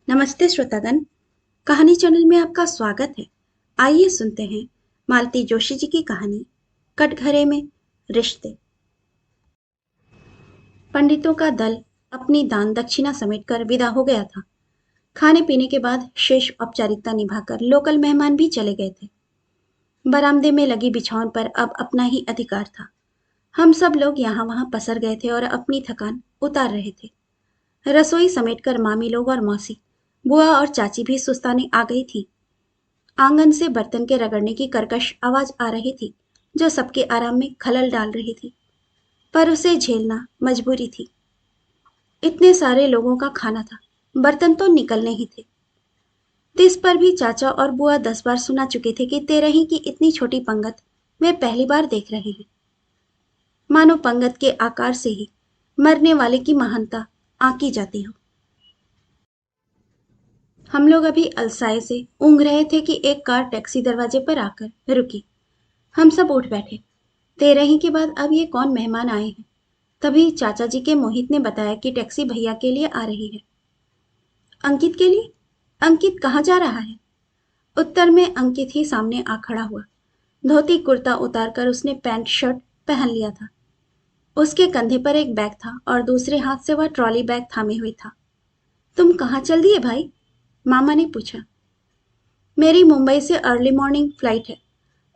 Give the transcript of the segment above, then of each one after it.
नमस्ते श्रोतागण। कहानी चैनल में आपका स्वागत है। आइए सुनते हैं मालती जोशी जी की कहानी कटघरे में रिश्ते। पंडितों का दल अपनी दान दक्षिणा समेटकर विदा हो गया था। खाने पीने के बाद शेष औपचारिकता निभाकर लोकल मेहमान भी चले गए थे। बरामदे में लगी बिछावन पर अब अपना ही अधिकार था। हम सब लोग यहाँ वहाँ पसर गए थे और अपनी थकान उतार रहे थे। रसोई समेटकर मामी लोग और मौसी, बुआ और चाची भी सुस्ताने आ गई थी। आंगन से बर्तन के रगड़ने की कर्कश आवाज आ रही थी, जो सबके आराम में खलल डाल रही थी, पर उसे झेलना मजबूरी थी। इतने सारे लोगों का खाना था, बर्तन तो निकलने ही थे। तिस पर भी चाचा और बुआ 10 बार सुना चुके थे कि तेरही की इतनी छोटी पंगत वे पहली बार देख रहे हैं। मानो पंगत के आकार से ही मरने वाले की महानता आंकी जाती हो। हम लोग अभी अलसाए से ऊँघ रहे थे कि एक कार टैक्सी दरवाजे पर आकर रुकी। हम सब उठ बैठे। तेरही के बाद अब ये कौन मेहमान आए हैं। तभी चाचा जी के मोहित ने बताया कि टैक्सी भैया के लिए आ रही है। अंकित के लिए? अंकित कहाँ जा रहा है? उत्तर में अंकित ही सामने आ खड़ा हुआ। धोती कुर्ता उतारकर उसने पैंट शर्ट पहन लिया था। उसके कंधे पर एक बैग था और दूसरे हाथ से वह ट्रॉली बैग थामे हुए था। तुम कहाँ चल दिए भाई? मामा ने पूछा। मेरी मुंबई से अर्ली मॉर्निंग फ्लाइट है,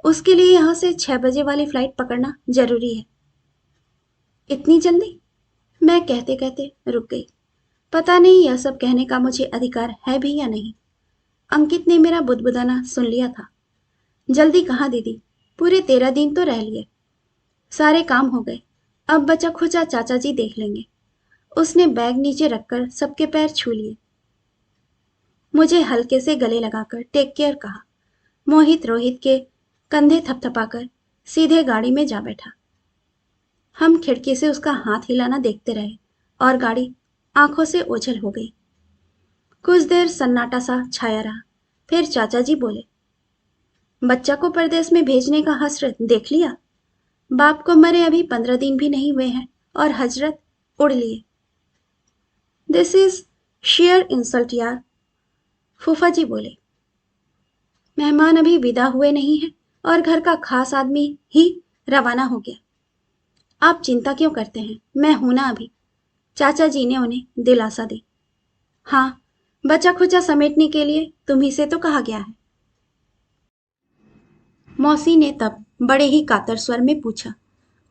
उसके लिए यहाँ से 6 बजे वाली फ्लाइट पकड़ना जरूरी है। इतनी जल्दी? मैं कहते कहते रुक गई। पता नहीं यह सब कहने का मुझे अधिकार है भी या नहीं। अंकित ने मेरा बुदबुदाना सुन लिया था। जल्दी कहाँ दीदी, पूरे 13 दिन तो रह लिए। सारे काम हो गए, अब बचा खुचा चाचा जी देख लेंगे। उसने बैग नीचे रखकर सबके पैर छू लिए। मुझे हल्के से गले लगाकर टेक केयर कहा। मोहित रोहित के कंधे थपथपाकर सीधे गाड़ी में जा बैठा। हम खिड़की से उसका हाथ हिलाना देखते रहे और गाड़ी आंखों से ओझल हो गई। कुछ देर सन्नाटा सा छाया रहा। फिर चाचा जी बोले, बच्चा को परदेश में भेजने का हसरत देख लिया। बाप को मरे अभी 15 दिन भी नहीं हुए हैं और हजरत उड़ लिए। दिस इज शेयर इंसल्ट यार, फूफा जी बोले। मेहमान अभी विदा हुए नहीं है और घर का खास आदमी ही रवाना हो गया। आप चिंता क्यों करते हैं, मैं हूं ना अभी। चाचा जी ने उन्हें दिलासा दी। हाँ, बचा खुचा समेटने के लिए तुम्ही से तो कहा गया है। मौसी ने तब बड़े ही कातर स्वर में पूछा,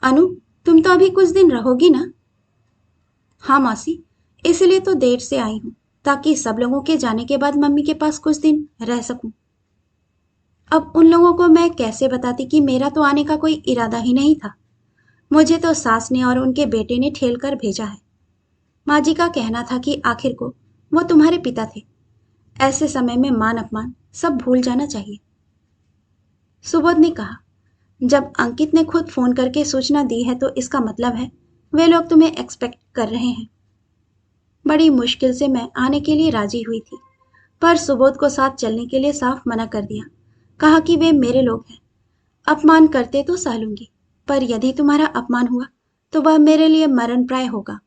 अनु, तुम तो अभी कुछ दिन रहोगी ना? हाँ मौसी, इसलिए तो देर से आई हूँ, ताकि सब लोगों के जाने के बाद मम्मी के पास कुछ दिन रह सकूं। अब उन लोगों को मैं कैसे बताती कि मेरा तो आने का कोई इरादा ही नहीं था। मुझे तो सास ने और उनके बेटे ने ठेल कर भेजा है। माँ जी का कहना था कि आखिर को वो तुम्हारे पिता थे। ऐसे समय में मान अपमान सब भूल जाना चाहिए। सुबोध ने कहा, जब अंकित ने खुद फोन करके सूचना दी है तो इसका मतलब है वे लोग तुम्हें एक्सपेक्ट कर रहे हैं। बड़ी मुश्किल से मैं आने के लिए राजी हुई थी, पर सुबोध को साथ चलने के लिए साफ मना कर दिया। कहा कि वे मेरे लोग हैं, अपमान करते तो सह लूंगी, पर यदि तुम्हारा अपमान हुआ तो वह मेरे लिए मरण प्राय होगा।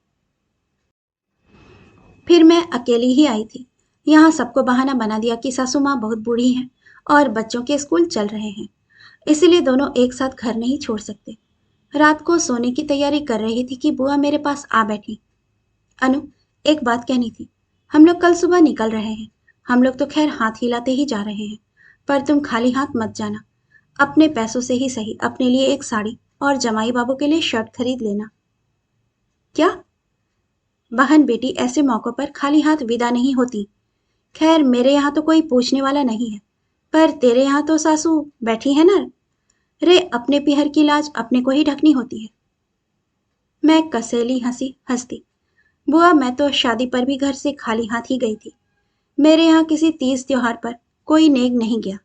फिर मैं अकेली ही आई थी। यहाँ सबको बहाना बना दिया कि सासू माँ बहुत बूढ़ी हैं और बच्चों के स्कूल चल रहे हैं, इसलिए दोनों एक साथ घर नहीं छोड़ सकते। रात को सोने की तैयारी कर रही थी कि बुआ मेरे पास आ बैठी। अनु, एक बात कहनी थी। हम लोग कल सुबह निकल रहे हैं। हम लोग तो खैर हाथ हिलाते ही जा रहे हैं, पर तुम खाली हाथ मत जाना। अपने पैसों से ही सही अपने लिए एक साड़ी और जमाई बाबू के लिए शर्ट खरीद लेना। क्या? बहन बेटी ऐसे मौकों पर खाली हाथ विदा नहीं होती। खैर मेरे यहाँ तो कोई पूछने वाला नहीं है, पर तेरे यहाँ तो सासू बैठी है ना। रे, अपने पिहर की लाज अपने को ही ढकनी होती है। मैं कसेली हंसी हंसती। बुआ, मैं तो शादी पर भी घर से खाली हाथ ही गई थी। मेरे यहाँ किसी तीज त्योहार पर कोई नेक नहीं गया।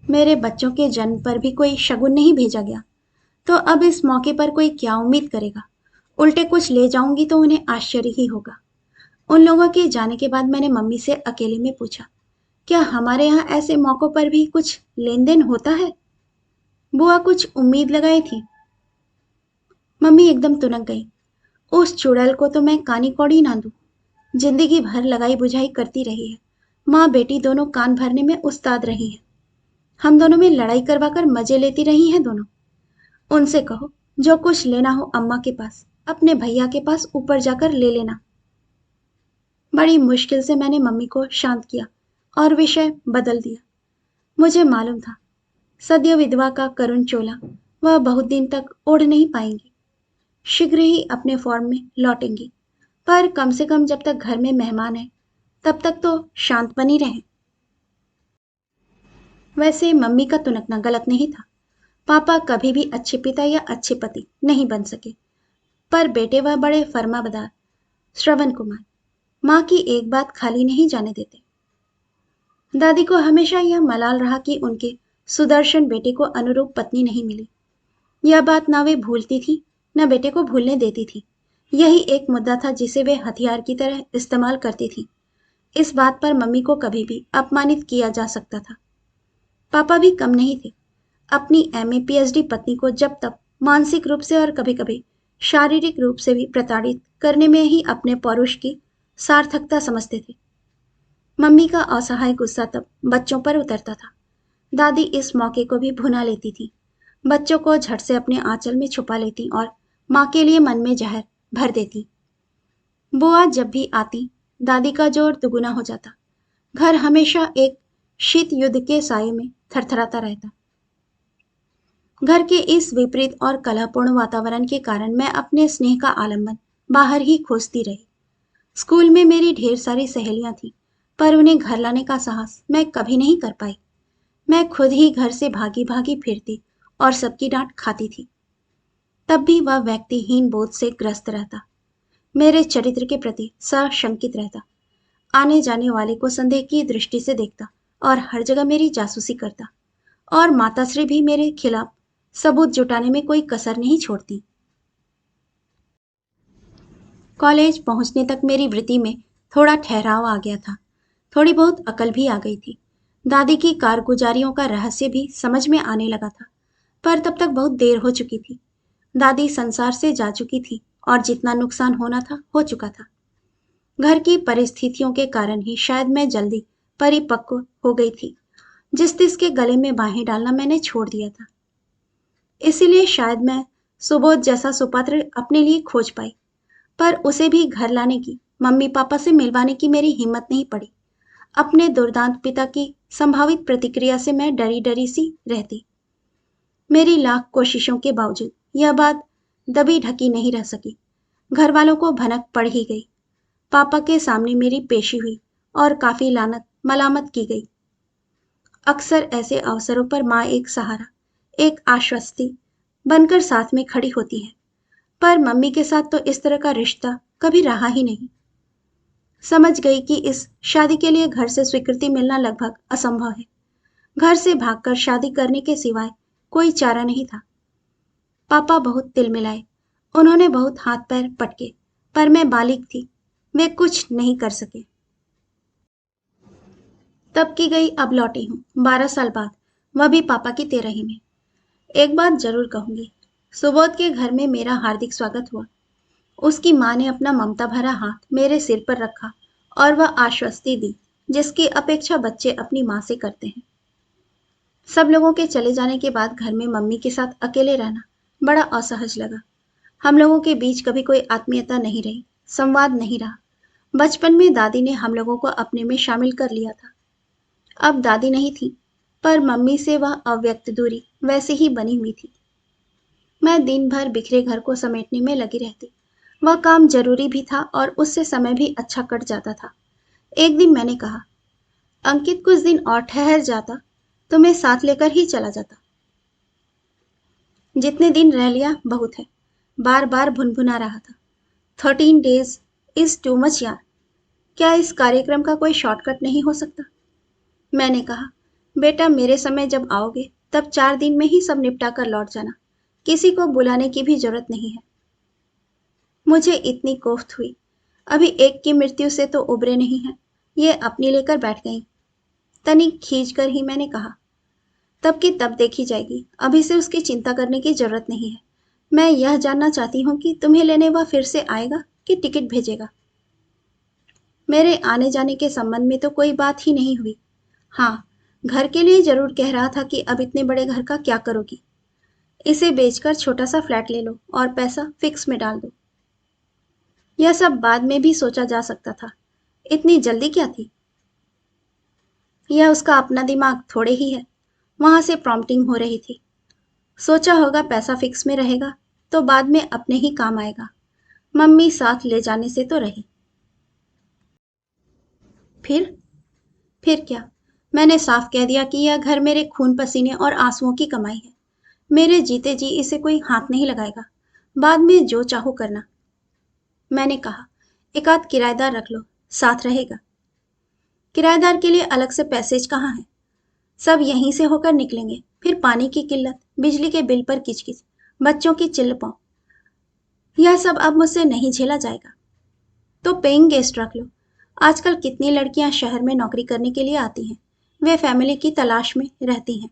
मेरे बच्चों के जन्म पर भी कोई शगुन नहीं भेजा गया, तो अब इस मौके पर कोई क्या उम्मीद करेगा। उल्टे कुछ ले जाऊंगी तो उन्हें आश्चर्य ही होगा। उन लोगों के जाने के बाद मैंने मम्मी से अकेले में पूछा, क्या हमारे यहाँ ऐसे मौकों पर भी कुछ लेन देन होता है? बुआ कुछ उम्मीद लगाई थी। मम्मी एकदम तुनक गई। उस चुड़ैल को तो मैं कानी कौड़ी ना दूं। जिंदगी भर लगाई बुझाई करती रही है। माँ बेटी दोनों कान भरने में उस्ताद रही हैं। हम दोनों में लड़ाई करवा कर मजे लेती रही हैं दोनों। उनसे कहो, जो कुछ लेना हो अम्मा के पास, अपने भैया के पास ऊपर जाकर ले लेना। बड़ी मुश्किल से मैंने मम्मी को शांत किया और विषय बदल दिया। मुझे मालूम था सद्य विधवा का करुण चोला वह बहुत दिन तक ओढ़ नहीं पाएंगी। शीघ्र ही अपने फॉर्म में लौटेंगी, पर कम से कम जब तक घर में मेहमान है तब तक तो शांत बनी रहें। वैसे मम्मी का तुनकना गलत नहीं था। पापा कभी भी अच्छे पिता या अच्छे पति नहीं बन सके, पर बेटे वह बड़े फर्माबदार श्रवण कुमार माँ की एक बात खाली नहीं जाने देते। दादी को हमेशा यह मलाल रहा कि उनके सुदर्शन बेटे को अनुरूप पत्नी नहीं मिली। यह बात ना वे भूलती थी न बेटे को भूलने देती थी। यही एक मुद्दा था जिसे वे हथियार की तरह इस्तेमाल करती थी। इस बात पर मम्मी को कभी भी अपमानित किया जा सकता था। पापा भी कम नहीं थे। अपनी एमए पीएचडी पत्नी को जब तक मानसिक रूप से और कभी कभी शारीरिक रूप से भी प्रताड़ित करने में ही अपने पौरुष की सार्थकता समझते थे। मम्मी का असहाय गुस्सा तब बच्चों पर उतरता था। दादी इस मौके को भी भुना लेती थी। बच्चों को झट से अपने आंचल में छुपा लेती और माँ के लिए मन में जहर भर देती। बुआ जब भी आती दादी का जोर दुगुना हो जाता। घर हमेशा एक शीत युद्ध के साये में थरथराता रहता। घर के इस विपरीत और कलहपूर्ण वातावरण के कारण मैं अपने स्नेह का आलंबन बाहर ही खोजती रही। स्कूल में मेरी ढेर सारी सहेलियां थीं, पर उन्हें घर लाने का साहस मैं कभी नहीं कर पाई। मैं खुद ही घर से भागी भागी फिरती और सबकी डांट खाती थी। तब भी वह व्यक्तिहीन बोध से ग्रस्त रहता, मेरे चरित्र के प्रति सशंकित रहता, आने जाने वाले को संदेह की दृष्टि से देखता और हर जगह मेरी जासूसी करता। और माताश्री भी मेरे खिलाफ सबूत जुटाने में कोई कसर नहीं छोड़ती। कॉलेज पहुंचने तक मेरी वृत्ति में थोड़ा ठहराव आ गया था। थोड़ी बहुत अकल भी आ गई थी। दादी की कारगुजारियों का रहस्य भी समझ में आने लगा था, पर तब तक बहुत देर हो चुकी थी। दादी संसार से जा चुकी थी और जितना नुकसान होना था हो चुका था। घर की परिस्थितियों के कारण ही शायद मैं जल्दी परिपक्व हो गई थी। जिस तिस के गले में बाहें डालना मैंने छोड़ दिया था। इसीलिए शायद मैं सुबोध जैसा सुपात्र अपने लिए खोज पाई, पर उसे भी घर लाने की, मम्मी पापा से मिलवाने की मेरी हिम्मत नहीं पड़ी। अपने दुर्दांत पिता की संभावित प्रतिक्रिया से मैं डरी डरी सी रहती। मेरी लाख कोशिशों के बावजूद यह बात दबी ढकी नहीं रह सकी। घर वालों को भनक पड़ ही गई। पापा के सामने मेरी पेशी हुई और काफी लानत मलामत की गई। अक्सर ऐसे अवसरों पर माँ एक सहारा, एक आश्वस्ति बनकर साथ में खड़ी होती है, पर मम्मी के साथ तो इस तरह का रिश्ता कभी रहा ही नहीं। समझ गई कि इस शादी के लिए घर से स्वीकृति मिलना लगभग असंभव है। घर से भागकर शादी करने के सिवाय कोई चारा नहीं था। पापा बहुत तिलमिलाए, उन्होंने बहुत हाथ पैर पटके, पर मैं बालिग थी, वे कुछ नहीं कर सके। तब की गई अब लौटी हूँ 12 साल बाद, वह भी पापा की तेरही में। एक बात जरूर कहूंगी, सुबोध के घर में मेरा हार्दिक स्वागत हुआ। उसकी माँ ने अपना ममता भरा हाथ मेरे सिर पर रखा और वह आश्वस्ति दी जिसकी अपेक्षा बच्चे अपनी माँ से करते हैं। सब लोगों के चले जाने के बाद घर में मम्मी के साथ अकेले रहना बड़ा असहज लगा। हम लोगों के बीच कभी कोई आत्मीयता नहीं रही, संवाद नहीं रहा। बचपन में दादी ने हम लोगों को अपने में शामिल कर लिया था। अब दादी नहीं थी, पर मम्मी से वह अव्यक्त दूरी वैसे ही बनी हुई थी। मैं दिन भर बिखरे घर को समेटने में लगी रहती। वह काम जरूरी भी था और उससे समय भी अच्छा कट जाता था। एक दिन मैंने कहा, अंकित कुछ दिन और ठहर जाता, तुम्हें साथ लेकर ही चला जाता। जितने दिन रह लिया बहुत है, बार बार भुनभुना रहा था। 13 days इज टू मच यार। क्या इस कार्यक्रम का कोई शॉर्टकट नहीं हो सकता? मैंने कहा, बेटा मेरे समय जब आओगे तब 4 दिन में ही सब निपटा कर लौट जाना, किसी को बुलाने की भी जरूरत नहीं है। मुझे इतनी कोफ्त हुई, अभी एक की मृत्यु से तो उबरे नहीं है, ये अपनी लेकर बैठ गई। तनिक खींच कर ही मैंने कहा, तब की तब देखी जाएगी, अभी से उसकी चिंता करने की जरूरत नहीं है। मैं यह जानना चाहती हूँ कि तुम्हें लेने वह फिर से आएगा कि टिकट भेजेगा। मेरे आने जाने के संबंध में तो कोई बात ही नहीं हुई। हाँ, घर के लिए जरूर कह रहा था कि अब इतने बड़े घर का क्या करोगी? इसे बेचकर छोटा सा फ्लैट ले लो और पैसा फिक्स में डाल दो। यह सब बाद में भी सोचा जा सकता था। इतनी जल्दी क्या थी? यह उसका अपना दिमाग थोड़े ही है। वहां से प्रॉम्प्टिंग हो रही थी। सोचा होगा पैसा फिक्स में रहेगा तो बाद में अपने ही काम आएगा। मम्मी साथ ले जाने से तो रही। फिर फिर क्या? मैंने साफ कह दिया कि यह घर मेरे खून पसीने और आंसुओं की कमाई है। मेरे जीते जी इसे कोई हाथ नहीं लगाएगा। बाद में जो चाहो करना। मैंने कहा, एक आध किराएदार रख लो, साथ रहेगा। किराएदार के लिए अलग से पैसेज कहाँ है? सब यहीं से होकर निकलेंगे। फिर पानी की किल्लत, बिजली के बिल पर किचकिच, बच्चों की चिल्लपौ, यह सब अब मुझसे नहीं झेला जाएगा। तो पेइंग गेस्ट रख लो। आजकल कितनी लड़कियां शहर में नौकरी करने के लिए आती हैं। वे फैमिली की तलाश में रहती हैं।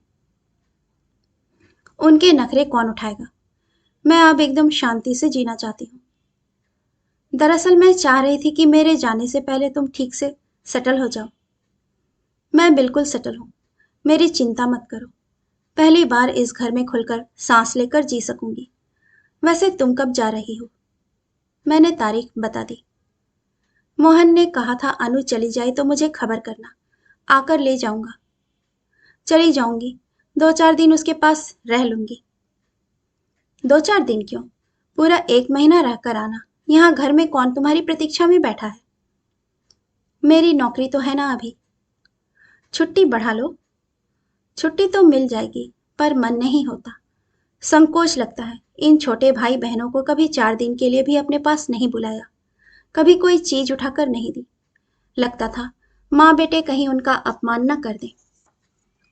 उनके नखरे कौन उठाएगा? मैं अब एकदम शांति से जीना चाहती हूँ। दरअसल मैं चाह रही थी कि मेरे जाने से पहले तुम ठीक से सेटल हो जाओ। मैं बिल्कुल सेटल हूँ। मेरी चिंता मत करो। पहली बार इस घर में खुलकर सांस लेकर जी सकूंगी। वैसे तुम कब जा रही हो? मैंने तारीख बता दी। मोहन ने कहा था अनु चली जाए तो मुझे खबर करना, आकर ले जाऊंगा। चली जाऊंगी, 2-4 दिन उसके पास रह लूंगी। 2-4 दिन क्यों? पूरा 1 महीना रहकर आना। यहाँ घर में कौन तुम्हारी प्रतीक्षा में बैठा है? मेरी नौकरी तो है ना अभी। छुट्टी बढ़ा लो। छुट्टी तो मिल जाएगी, पर मन नहीं होता। संकोच लगता है। इन छोटे भाई बहनों को कभी 4 दिन के लिए भी अपने पास नहीं बुलाया। कभी कोई चीज उठाकर नहीं दी। लगता था माँ बेटे कहीं उनका अपमान न कर दें।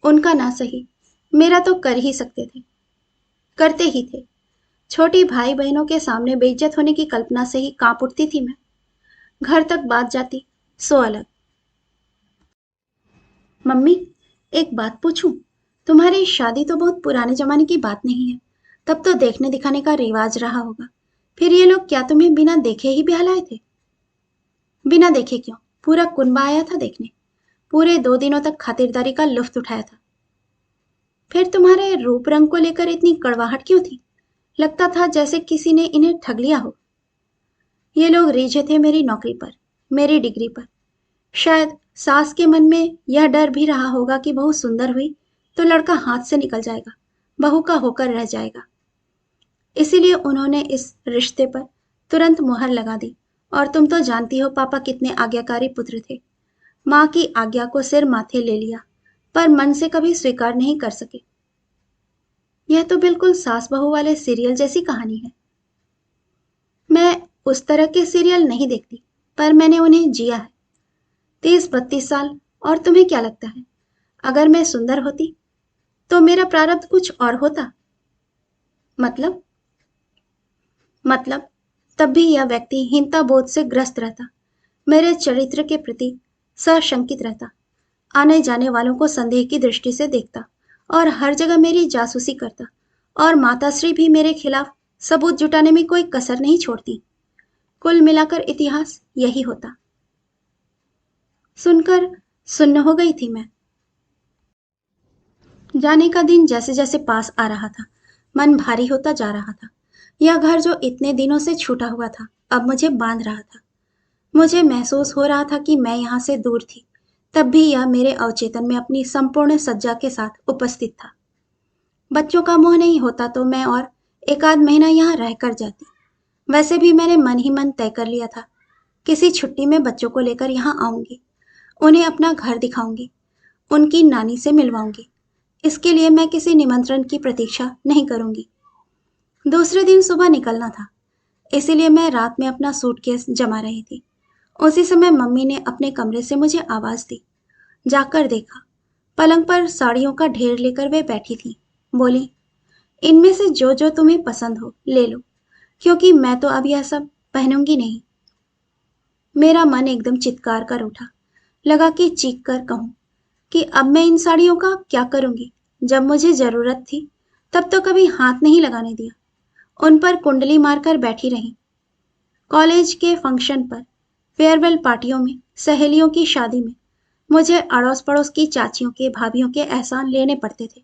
उनका ना सही, मेरा तो कर ही सकते थे, करते ही थे। छोटी भाई बहनों के सामने बेइज्जत होने की कल्पना से ही कांप उठती थी मैं। घर तक बात जाती सो अलग। मम्मी, एक बात पूछूं? तुम्हारी शादी तो बहुत पुराने जमाने की बात नहीं है। तब तो देखने दिखाने का रिवाज रहा होगा। फिर ये लोग क्या तुम्हें बिना देखे ही ब्याह लाए थे? बिना देखे क्यों? पूरा कुनबा आया था देखने। पूरे 2 दिनों तक खातिरदारी का लुफ्त उठाया था। फिर तुम्हारे रूप रंग को लेकर इतनी कड़वाहट क्यों थी? लगता था जैसे किसी ने इन्हें ठग लिया हो। ये लोग रीझे थे मेरी नौकरी पर, मेरी डिग्री पर। शायद सास के मन में यह डर भी रहा होगा कि बहू सुंदर हुई तो लड़का हाथ से निकल जाएगा, बहू का होकर रह जाएगा। इसीलिए उन्होंने इस रिश्ते पर तुरंत मुहर लगा दी। और तुम तो जानती हो पापा कितने आज्ञाकारी पुत्र थे। माँ की आज्ञा को सिर माथे ले लिया, पर मन से कभी स्वीकार नहीं कर सके। यह तो बिल्कुल सास बहू वाले सीरियल जैसी कहानी है। मैं उस तरह के सीरियल नहीं देखती, पर मैंने उन्हें जिया है। 30-32 साल। और तुम्हें क्या लगता है, अगर मैं सुंदर होती तो मेरा प्रारब्ध कुछ और होता? मतलब? मतलब तब भी यह व्यक्ति हीनता बोध से ग्रस्त रहता, मेरे चरित्र के प्रति सशंकित रहता, आने जाने वालों को संदेह की दृष्टि से देखता और हर जगह मेरी जासूसी करता। और माताश्री भी मेरे खिलाफ सबूत जुटाने में कोई कसर नहीं छोड़ती। कुल मिलाकर इतिहास यही होता। सुनकर सुन्न हो गई थी मैं। जाने का दिन जैसे जैसे पास आ रहा था, मन भारी होता जा रहा था। यह घर जो इतने दिनों से छूटा हुआ था, अब मुझे बांध रहा था। मुझे महसूस हो रहा था कि मैं यहाँ से दूर थी, तब भी यह मेरे अवचेतन में अपनी संपूर्ण सज्जा के साथ उपस्थित था। बच्चों का मोह नहीं होता तो मैं और 1 आध महीना यहाँ रहकर जाती। वैसे भी मैंने मन ही मन तय कर लिया था, किसी छुट्टी में बच्चों को लेकर यहाँ आऊंगी, उन्हें अपना घर दिखाऊंगी, उनकी नानी से मिलवाऊंगी। इसके लिए मैं किसी निमंत्रण की प्रतीक्षा नहीं करूंगी। दूसरे दिन सुबह निकलना था, इसीलिए मैं रात में अपना सूटकेस जमा रही थी। उसी समय मम्मी ने अपने कमरे से मुझे आवाज दी। जाकर देखा, पलंग पर साड़ियों का ढेर लेकर वे बैठी थी। बोली, इनमें से जो जो तुम्हें पसंद हो ले लो, क्योंकि मैं तो अब यह सब पहनूंगी नहीं। मेरा मन एकदम चित्कार कर उठा। लगा कि चीख कर कहूं कि अब मैं इन साड़ियों का क्या करूंगी? जब मुझे जरूरत थी तब तो कभी हाथ नहीं लगाने दिया। उन पर कुंडली मारकर बैठी रही। कॉलेज के फंक्शन पर फेयरवेल पार्टियों में, सहेलियों की शादी में मुझे अड़ोस पड़ोस की चाचियों के भाभियों के एहसान लेने पड़ते थे।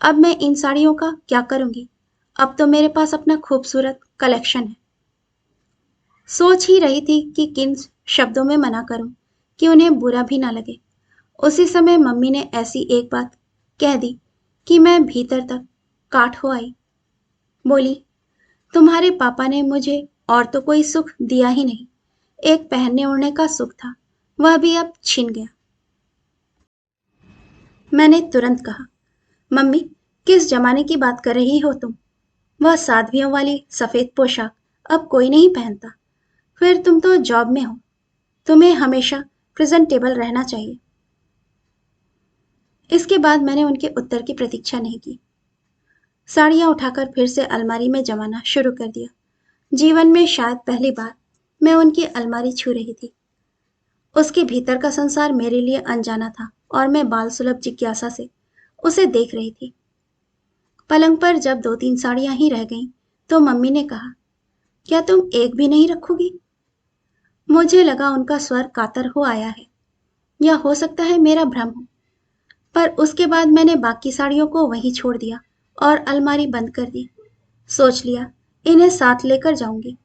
अब मैं इन साड़ियों का क्या करूंगी? अब तो मेरे पास अपना खूबसूरत कलेक्शन है। सोच ही रही थी कि किन शब्दों में मना करूं कि उन्हें बुरा भी ना लगे। उसी समय मम्मी ने ऐसी एक बात कह दी कि मैं भीतर तक काठ हो आई। बोली, तुम्हारे पापा ने मुझे और तो कोई सुख दिया ही नहीं, एक पहनने ओढ़ने का सुख था, वह भी अब छिन गया। मैंने तुरंत कहा, मम्मी, किस जमाने की बात कर रही हो तुम? वह साध्वियों वाली सफेद पोशाक अब कोई नहीं पहनता। फिर तुम तो जॉब में हो, तुम्हें हमेशा प्रेजेंटेबल रहना चाहिए। इसके बाद मैंने उनके उत्तर की प्रतीक्षा नहीं की। साड़ियां उठाकर फिर से अलमारी में जमाना शुरू कर दिया। जीवन में शायद पहली बार मैं उनकी अलमारी छू रही थी। उसके भीतर का संसार मेरे लिए अनजाना था और मैं बाल सुलभ जिज्ञासा से उसे देख रही थी। पलंग पर जब 2-3 साड़ियां ही रह गईं, तो मम्मी ने कहा, क्या तुम एक भी नहीं रखोगी? मुझे लगा उनका स्वर कातर हो आया है, या हो सकता है मेरा भ्रम हो। पर उसके बाद मैंने बाकी साड़ियों को वहीं छोड़ दिया और अलमारी बंद कर दी। सोच लिया, इन्हें साथ लेकर जाऊंगी।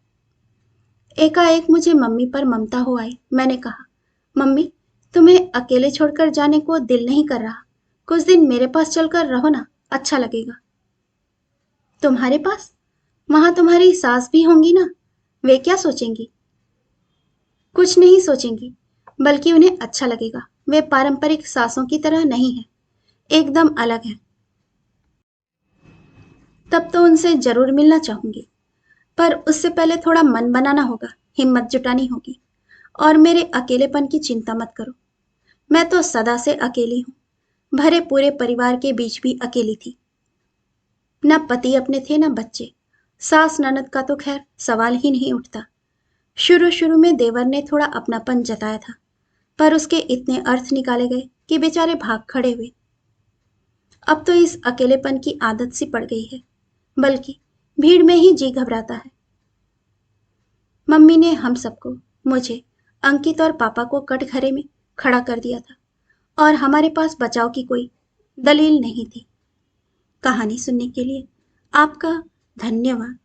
एकाएक मुझे मम्मी पर ममता हो आई। मैंने कहा, मम्मी, तुम्हें अकेले छोड़कर जाने को दिल नहीं कर रहा। कुछ दिन मेरे पास चलकर रहो ना, अच्छा लगेगा। तुम्हारे पास? वहां तुम्हारी सास भी होंगी ना, वे क्या सोचेंगी? कुछ नहीं सोचेंगी, बल्कि उन्हें अच्छा लगेगा। वे पारंपरिक सासों की तरह नहीं है, एकदम अलग है। तब तो उनसे जरूर मिलना चाहूंगी, पर उससे पहले थोड़ा मन बनाना होगा, हिम्मत जुटानी होगी। और मेरे अकेलेपन की चिंता मत करो, मैं तो सदा से अकेली हूँ। भरे पूरे परिवार के बीच भी अकेली थी। न पति अपने थे न बच्चे। सास ननद का तो खैर सवाल ही नहीं उठता। शुरू शुरू में देवर ने थोड़ा अपनापन जताया था, पर उसके इतने अर्थ निकाले गए कि बेचारे भाग खड़े हुए। अब तो इस अकेलेपन की आदत सी पड़ गई है, बल्कि भीड़ में ही जी घबराता है। मम्मी ने हम सबको, मुझे, अंकित और पापा को कटघरे में खड़ा कर दिया था और हमारे पास बचाव की कोई दलील नहीं थी। कहानी सुनने के लिए आपका धन्यवाद।